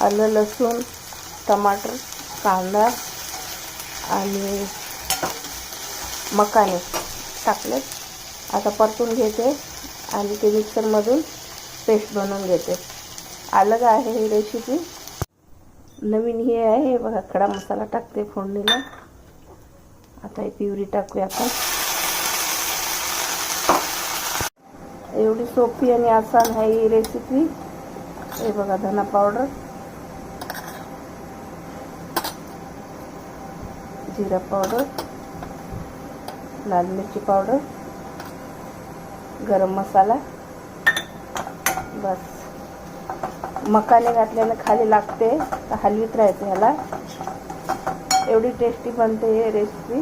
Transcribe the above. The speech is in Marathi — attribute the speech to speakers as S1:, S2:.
S1: आलं, लसूण, टमाटर, कांदा आणि मखाने टाकले. आता परतून घेते आणि ते मिक्सरमधून पेस्ट बनवून घेते. अलग आहे ही रेसिपी, नवीन ही आहे. बघा, खडा मसाला टाकते फोडणीला. आता ही प्युरी टाकूया आपण. एवढी सोपी आणि आसान आहे ही रेसिपी. हे बघा, धना पावडर, जीरा पावडर, लाल मिरची पावडर, गरम मसाला. बस, मखाने घातल्याने खाली लागते, तर हलवीत राहायचं ह्याला. एवढी टेस्टी बनते ही रेसिपी.